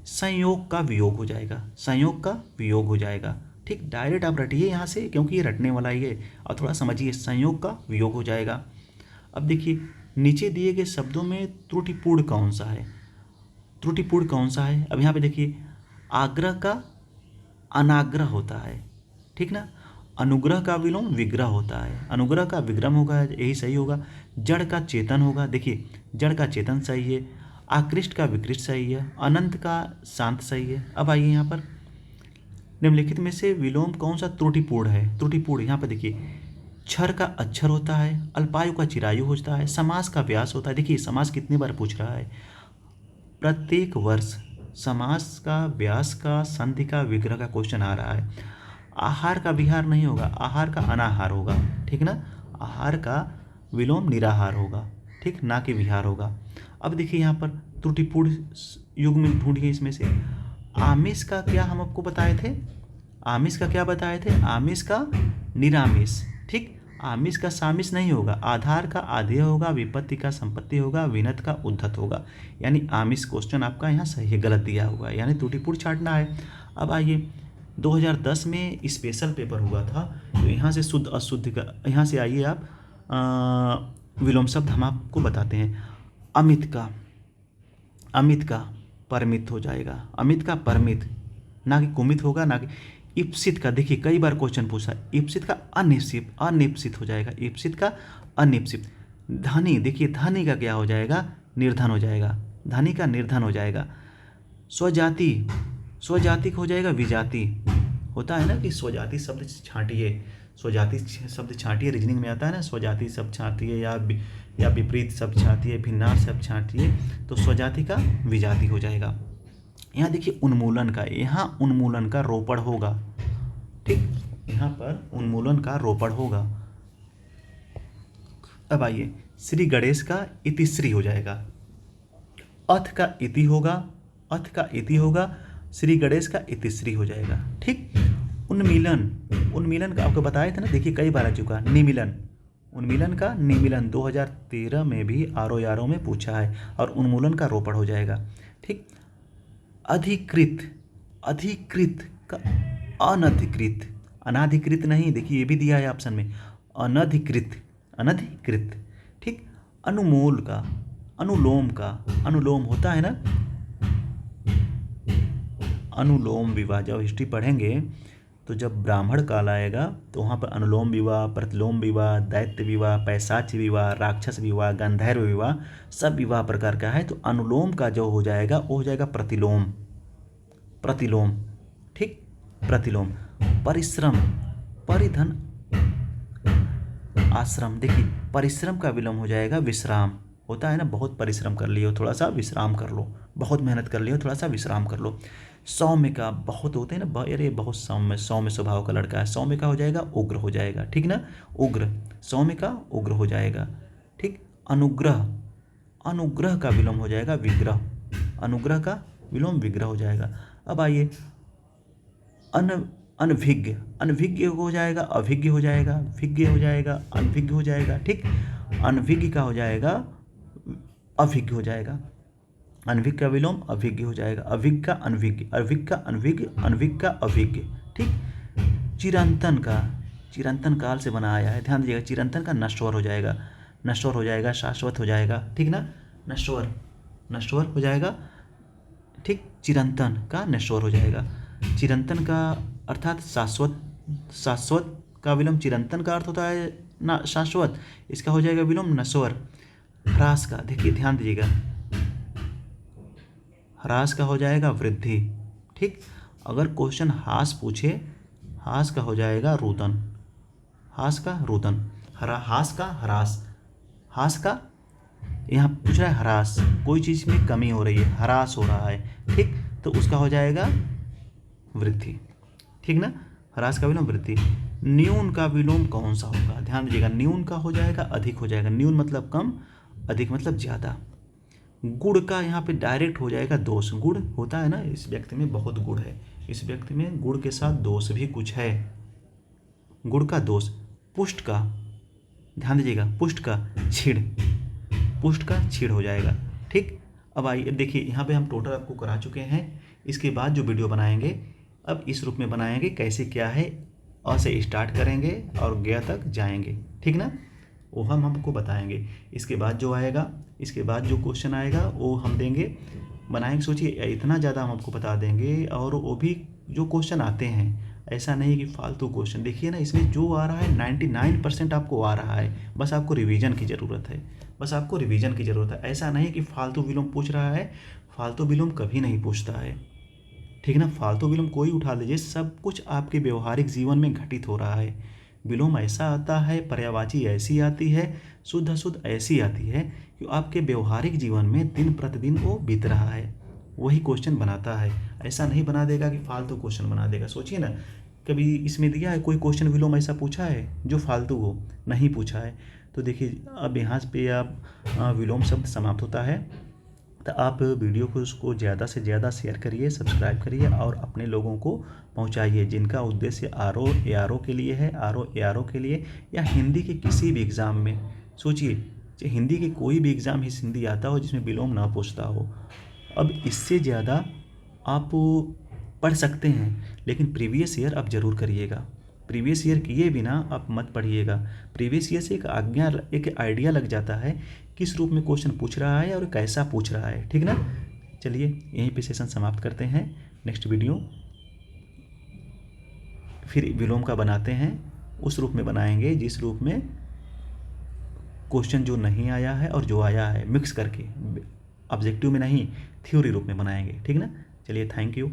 संयोग का वियोग हो जाएगा, संयोग का वियोग हो जाएगा। ठीक, डायरेक्ट आप रटिए यहाँ से, क्योंकि ये रटने वाला ही है, और थोड़ा समझिए, संयोग का वियोग हो जाएगा। अब देखिए नीचे दिए गए शब्दों में त्रुटिपूर्ण कौन सा है, त्रुटिपूर्ण कौन सा है। अब यहाँ पे देखिए आग्रह का अनाग्रह होता है। ठीक ना, अनुग्रह का विलोम विग्रह होता है, अनुग्रह का विग्रह होगा, यही सही होगा। जड़ का चेतन होगा, देखिए जड़ का चेतन सही है। आकृष्ट का विकृष्ट सही है। अनंत का शांत सही है। अब आइए यहाँ पर निम्नलिखित में से विलोम कौन सा त्रुटिपूर्ण है। त्रुटिपूर्ण यहाँ पर देखिए क्षर का अक्षर होता है, अल्पायु का चिरायु होता है, समास का व्यास होता है। देखिए समास कितनी बार पूछ रहा है, प्रत्येक वर्ष समास का, व्यास का, संधि का, विग्रह का क्वेश्चन आ रहा है। आहार का विहार नहीं होगा, आहार का अनाहार होगा। ठीक ना, आहार का विलोम निराहार होगा। ठीक, ना कि विहार होगा। अब देखिए यहाँ पर त्रुटिपूर्ण युग में ढूंढिए इसमें से आमिष का क्या हम आपको बताए थे, आमिष का क्या बताए थे, आमिष का निरामिष। ठीक, आमिष का सामिष नहीं होगा, आधार का आधेय होगा, विपत्ति का संपत्ति होगा, विनत का उद्धत होगा। यानी आमिष क्वेश्चन आपका यहाँ सही है, गलत दिया हुआ है, यानी त्रुटिपूर्ण छांटना है। अब आइए 2010 में स्पेशल पेपर हुआ था, तो यहाँ से शुद्ध अशुद्ध का, यहाँ से आइए आप विलोम शब्द हम आपको बताते हैं। अमित का, अमित का परमित हो जाएगा, अमित का परमित, ना कि कुमित होगा, ना कि। इप्सित का, देखिए कई बार क्वेश्चन पूछा, इप्सित का अनिप्सित, अनिप्सित हो जाएगा, इप्सित का अनिप्सित। धनी, देखिए धनी का क्या हो जाएगा, निर्धन हो जाएगा, धनी का निर्धन हो जाएगा। स्वजाति, स्वजाति हो जाएगा विजाति। होता है ना कि स्वजाति शब्द छांटिए, स्वजाति शब्द छांटिए, रीजनिंग में आता है ना, स्वजाति शब्द छांटिए या विपरीत शब्द छांटिए, भिन्नार्थ शब्द छांटिए, तो स्वजाति का विजाति हो जाएगा। यहाँ देखिए उन्मूलन का, यहाँ उन्मूलन का रोपण होगा। ठीक, यहाँ पर उन्मूलन का रोपण होगा। अब आइए श्री गणेश का इतिश्री हो जाएगा, अथ का इति होगा, अथ का इति होगा, श्री गणेश का इतिश्री हो जाएगा। ठीक। उन्मीलन, उन्मीलन का आपको बताया था ना, देखिए कई बार आ चुका। निमीलन, उन्मीलन का निमीलन 2013 में भी आरओ में पूछा है, और उन्मूलन का रोपड़ हो जाएगा। ठीक। अधिकृत, अधिकृत का अनधिकृत, अनाधिकृत नहीं, देखिए ये भी दिया है ऑप्शन में, अनधिकृत, अनधिकृत। ठीक। अनुमोल का, अनुलोम का, अनुलोम होता है ना, अनुलोम विवाह, जब हिस्ट्री पढ़ेंगे तो जब ब्राह्मण काल आएगा तो वहाँ पर अनुलोम विवाह, प्रतिलोम विवाह, दैत्य विवाह, पैशाच्य विवाह, राक्षस विवाह, गंधर्व विवाह, सब विवाह प्रकार का है। तो अनुलोम का जो हो जाएगा वो हो जाएगा प्रतिलोम, प्रतिलोम। ठीक। प्रतिलोम। परिश्रम, परिधन आश्रम, देखिए परिश्रम का विलोम हो जाएगा विश्राम, होता है ना, बहुत परिश्रम कर लियो थोड़ा सा विश्राम कर लो, बहुत मेहनत कर लियो थोड़ा सा विश्राम कर लो। सौम्य का, बहुत होते हैं ना, अरे बहुत सौम्य, सौम्य स्वभाव का लड़का है, सौम्य का हो जाएगा उग्र हो जाएगा। ठीक ना, उग्र, सौम्य का उग्र हो जाएगा। ठीक। अनुग्रह, अनुग्रह का विलोम हो जाएगा विग्रह, अनुग्रह का विलोम विग्रह हो जाएगा। अब आइए अनभिज्ञ, अनभिज्ञ हो जाएगा अभिज्ञ हो जाएगा, विज्ञ हो जाएगा अनभिज्ञ हो जाएगा। ठीक। अनभिज्ञ का हो जाएगा अभिज्ञ हो जाएगा, अनभिज्ञ का विलोम अभिज्ञ हो जाएगा, अभिज्ञ का अनभिज्ञ, अभिज्ञ का अनभिज्ञ, अनभिज्ञ का अभिज्ञ। ठीक। चिरंतन का, चिरंतन काल से बना आया है, ध्यान दीजिएगा। चिरंतन का नश्वर हो जाएगा, नश्वर हो जाएगा, शाश्वत हो जाएगा। ठीक ना, नश्वर, नश्वर हो जाएगा। ठीक। चिरंतन का नश्वर हो जाएगा, चिरंतन का अर्थात शाश्वत, शाश्वत का विलोम चिरंतन का अर्थ होता है ना शाश्वत, इसका हो जाएगा विलोम नश्वर। ह्रास का, देखिए ध्यान दीजिएगा, ह्रास का हो जाएगा वृद्धि। ठीक। अगर क्वेश्चन हास पूछे, हास का हो जाएगा रुदन, हास का रुदन, हास का ह्रास, हास का, यहाँ पूछ रहा है ह्रास, कोई चीज़ में कमी हो रही है, ह्रास हो रहा है। ठीक। तो उसका हो जाएगा वृद्धि। ठीक ना, ह्रास का विलोम वृद्धि। न्यून का विलोम कौन सा होगा, ध्यान दीजिएगा। न्यून का हो जाएगा अधिक हो जाएगा, न्यून मतलब कम, अधिक मतलब ज़्यादा। गुण का यहाँ पे डायरेक्ट हो जाएगा दोष, गुण होता है ना, इस व्यक्ति में बहुत गुण है, इस व्यक्ति में गुण के साथ दोष भी कुछ है, गुण का दोष। पुष्ट का, ध्यान दीजिएगा, पुष्ट का छिड़, पुष्ट का छिड़ हो जाएगा। ठीक। अब आइए देखिए, यहाँ पे हम टोटल आपको करा चुके हैं, इसके बाद जो वीडियो बनाएंगे अब इस रूप में बनाएंगे, कैसे क्या है, अ से स्टार्ट करेंगे और गया तक जाएंगे। ठीक ना, वो हम हमको बताएंगे। इसके बाद जो आएगा, इसके बाद जो क्वेश्चन आएगा वो हम देंगे, बनाएंगे। सोचिए इतना ज़्यादा हम आपको बता देंगे, और वो भी जो क्वेश्चन आते हैं, ऐसा नहीं कि फालतू क्वेश्चन। देखिए ना, इसमें जो आ रहा है 99% आपको आ रहा है, बस आपको रिवीजन की ज़रूरत है, बस आपको रिवीजन की ज़रूरत है। ऐसा नहीं कि फालतू विलोम पूछ रहा है, फालतू विलोम कभी नहीं पूछता है। ठीक ना, फालतू विलोम कोई उठा लीजिए, सब कुछ आपके व्यवहारिक जीवन में घटित हो रहा है। विलोम ऐसा आता है, पर्यायवाची ऐसी आती है, शुद्ध अशुद्ध ऐसी आती है कि आपके व्यवहारिक जीवन में दिन प्रतिदिन वो बीत रहा है, वही क्वेश्चन बनाता है। ऐसा नहीं बना देगा कि फालतू क्वेश्चन बना देगा। सोचिए ना, कभी इसमें दिया है कोई क्वेश्चन विलोम ऐसा पूछा है जो फालतू हो, नहीं पूछा है। तो देखिए अब यहाँ पे आप विलोम शब्द समाप्त होता है। तो आप वीडियो को उसको ज़्यादा से ज़्यादा शेयर करिए, सब्सक्राइब करिए और अपने लोगों को पहुंचाइए जिनका उद्देश्य आरओ एआरओ के लिए है, आरओ एआरओ के लिए, या हिंदी के किसी भी एग्ज़ाम में। सोचिए हिंदी के कोई भी एग्ज़ाम हिंदी आता हो जिसमें विलोम ना पूछता हो। अब इससे ज़्यादा आप पढ़ सकते हैं, लेकिन प्रीवियस ईयर आप ज़रूर करिएगा। प्रीवियस ईयर किए बिना आप मत पढ़िएगा। प्रीवियस ईयर से एक आइडिया लग जाता है किस रूप में क्वेश्चन पूछ रहा है और कैसा पूछ रहा है। ठीक ना, चलिए यहीं पे सेशन समाप्त करते हैं। नेक्स्ट वीडियो फिर विलोम का बनाते हैं, उस रूप में बनाएंगे जिस रूप में क्वेश्चन जो नहीं आया है और जो आया है मिक्स करके, ऑब्जेक्टिव में नहीं थ्योरी रूप में बनाएंगे। ठीक ना, चलिए थैंक यू।